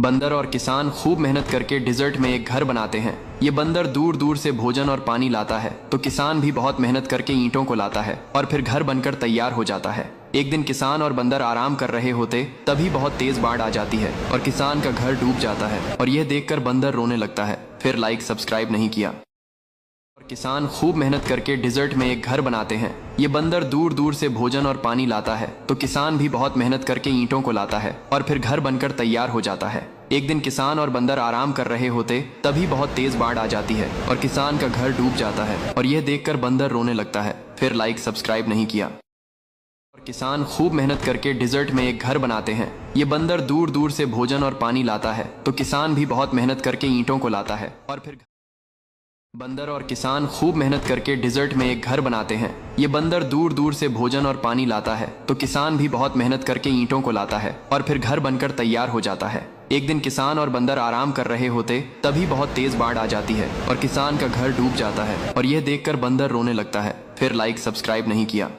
बंदर और किसान खूब मेहनत करके डिजर्ट में एक घर बनाते हैं। ये बंदर दूर दूर से भोजन और पानी लाता है, तो किसान भी बहुत मेहनत करके ईंटों को लाता है और फिर घर बनकर तैयार हो जाता है। एक दिन किसान और बंदर आराम कर रहे होते तभी बहुत तेज बाढ़ आ जाती है और किसान का घर डूब जाता है और यह देखकर बंदर रोने लगता है। फिर लाइक सब्सक्राइब नहीं किया। किसान खूब मेहनत करके डिजर्ट में एक घर बनाते हैं। ये बंदर दूर दूर से भोजन और पानी लाता है, तो किसान भी बहुत मेहनत करके ईंटों को लाता है और फिर घर बनकर तैयार हो जाता है। एक दिन किसान और बंदर आराम कर रहे होते तभी बहुत तेज बाढ़ आ जाती है और किसान का घर डूब जाता है और यह देखकर बंदर रोने लगता है। फिर लाइक सब्सक्राइब नहीं किया। किसान खूब मेहनत करके डिजर्ट में एक घर बनाते हैं। ये बंदर दूर दूर से भोजन और पानी लाता है, तो किसान भी बहुत मेहनत करके ईंटों को लाता है और फिर बंदर और किसान खूब मेहनत करके डिजर्ट में एक घर बनाते हैं। ये बंदर दूर दूर से भोजन और पानी लाता है, तो किसान भी बहुत मेहनत करके ईंटों को लाता है और फिर घर बनकर तैयार हो जाता है। एक दिन किसान और बंदर आराम कर रहे होते तभी बहुत तेज बाढ़ आ जाती है और किसान का घर डूब जाता है और यह देखकर बंदर रोने लगता है। फिर लाइक सब्सक्राइब नहीं किया।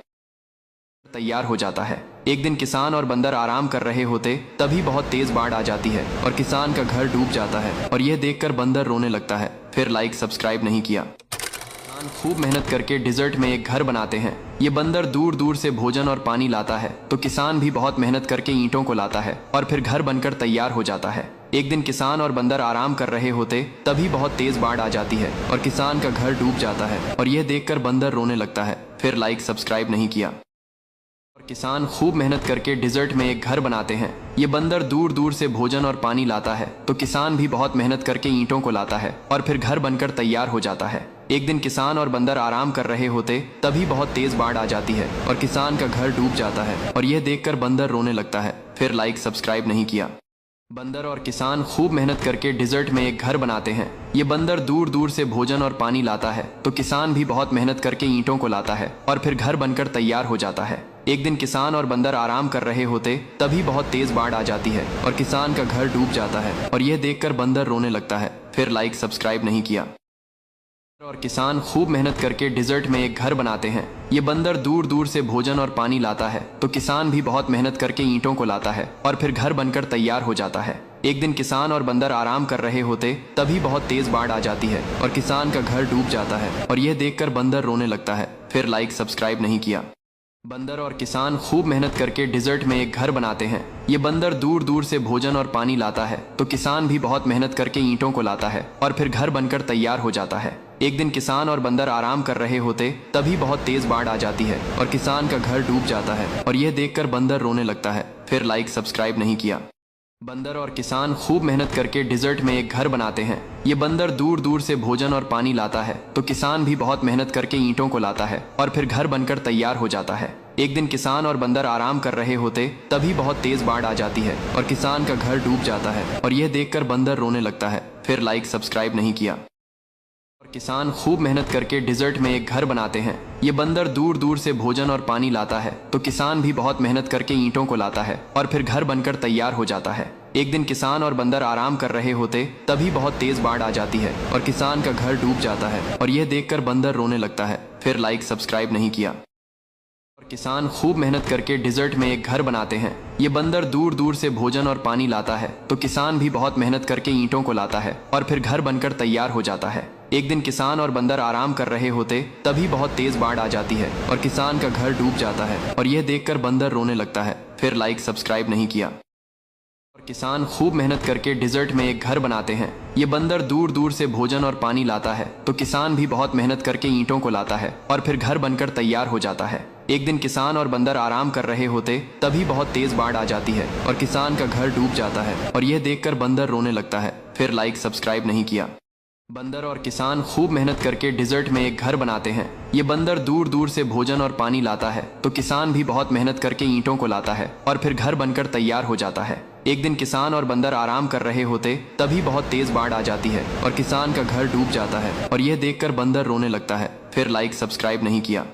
तैयार हो जाता है। एक दिन किसान और बंदर आराम कर रहे होते तभी बहुत तेज बाढ़ आ जाती है और किसान का घर डूब जाता है और यह देखकर बंदर रोने लगता है। फिर लाइक सब्सक्राइब नहीं किया। किसान खूब मेहनत करके डिजर्ट में एक घर बनाते हैं। ये बंदर दूर दूर से भोजन और पानी लाता है, तो किसान भी बहुत मेहनत करके ईंटों को लाता है और फिर घर बनकर तैयार हो जाता है। एक दिन किसान और बंदर आराम कर रहे होते तभी बहुत तेज बाढ़ आ जाती है और किसान का घर डूब जाता है और यह देखकर बंदर रोने लगता है। फिर लाइक सब्सक्राइब नहीं किया। किसान खूब मेहनत करके डिजर्ट में एक घर बनाते हैं। ये बंदर दूर दूर से भोजन और पानी लाता है, तो किसान भी बहुत मेहनत करके ईंटों को लाता है और फिर घर बनकर तैयार हो जाता है। एक दिन किसान और बंदर आराम कर रहे होते तभी बहुत तेज बाढ़ आ जाती है और किसान का घर डूब जाता है और यह देखकर बंदर रोने लगता है। फिर लाइक सब्सक्राइब नहीं किया। बंदर और किसान खूब मेहनत करके डिजर्ट में एक घर बनाते हैं। ये बंदर दूर दूर से भोजन और पानी लाता है, तो किसान भी बहुत मेहनत करके ईंटों को लाता है और फिर घर बनकर तैयार हो जाता है। एक दिन किसान और बंदर आराम कर रहे होते तभी बहुत तेज बाढ़ आ जाती है और किसान का घर डूब जाता है और यह देखकर बंदर रोने लगता है। फिर लाइक सब्सक्राइब नहीं किया। और किसान खूब मेहनत करके डिजर्ट में एक घर बनाते हैं। ये बंदर दूर दूर से भोजन और पानी लाता है, तो किसान भी बहुत मेहनत करके ईंटों को लाता है और फिर घर बनकर तैयार हो जाता है। एक दिन किसान और बंदर आराम कर रहे होते तभी बहुत तेज बाढ़ आ जाती है और किसान का घर डूब जाता है और यह देखकर बंदर रोने लगता है। फिर लाइक सब्सक्राइब नहीं किया। बंदर और किसान खूब मेहनत करके डिजर्ट में एक घर बनाते हैं। ये बंदर दूर दूर से भोजन और पानी लाता है, तो किसान भी बहुत मेहनत करके ईंटों को लाता है और फिर घर बनकर तैयार हो जाता है। एक दिन किसान और बंदर आराम कर रहे होते तभी बहुत तेज बाढ़ आ जाती है और किसान का घर डूब जाता है और यह देखकर बंदर रोने लगता है। फिर लाइक सब्सक्राइब नहीं किया। बंदर और किसान खूब मेहनत करके डिजर्ट में एक घर बनाते हैं। ये बंदर दूर दूर से भोजन और पानी लाता है, तो किसान भी बहुत मेहनत करके ईंटों को लाता है और फिर घर बनकर तैयार हो जाता है। एक दिन किसान और बंदर आराम कर रहे होते तभी बहुत तेज बाढ़ आ जाती है और किसान का घर डूब जाता है और यह देखकर बंदर रोने लगता है। फिर लाइक सब्सक्राइब नहीं किया। किसान खूब मेहनत करके डिजर्ट में एक घर बनाते हैं। ये बंदर दूर दूर से भोजन और पानी लाता है, तो किसान भी बहुत मेहनत करके ईंटों को लाता है और फिर घर बनकर तैयार हो जाता है। एक दिन किसान और बंदर आराम कर रहे होते तभी बहुत तेज बाढ़ आ जाती है और किसान का घर डूब जाता है और यह देखकर बंदर रोने लगता है। फिर लाइक सब्सक्राइब नहीं किया। किसान खूब मेहनत करके डिजर्ट में एक घर बनाते हैं। ये बंदर दूर दूर से भोजन और पानी लाता है, तो किसान भी बहुत मेहनत करके ईंटों को लाता है और फिर घर बनकर तैयार हो जाता है। एक दिन किसान और बंदर आराम कर रहे होते तभी बहुत तेज बाढ़ आ जाती है और किसान का घर डूब जाता है और यह देखकर बंदर रोने लगता है। फिर लाइक सब्सक्राइब नहीं किया। किसान खूब मेहनत करके डिजर्ट में एक घर बनाते हैं। ये बंदर दूर दूर से भोजन और पानी लाता है, तो किसान भी बहुत मेहनत करके ईंटों को लाता है और फिर घर बनकर तैयार हो जाता है। एक दिन किसान और बंदर आराम कर रहे होते तभी बहुत तेज बाढ़ आ जाती है और किसान का घर डूब जाता है और यह देखकर बंदर रोने लगता है। फिर लाइक सब्सक्राइब नहीं किया। बंदर और किसान खूब मेहनत करके डिजर्ट में एक घर बनाते हैं। ये बंदर दूर दूर से भोजन और पानी लाता है, तो किसान भी बहुत मेहनत करके ईंटों को लाता है और फिर घर बनकर तैयार हो जाता है। एक दिन किसान और बंदर आराम कर रहे होते तभी बहुत तेज बाढ़ आ जाती है और किसान का घर डूब जाता है और यह देखकर बंदर रोने लगता है। फिर लाइक सब्सक्राइब नहीं किया।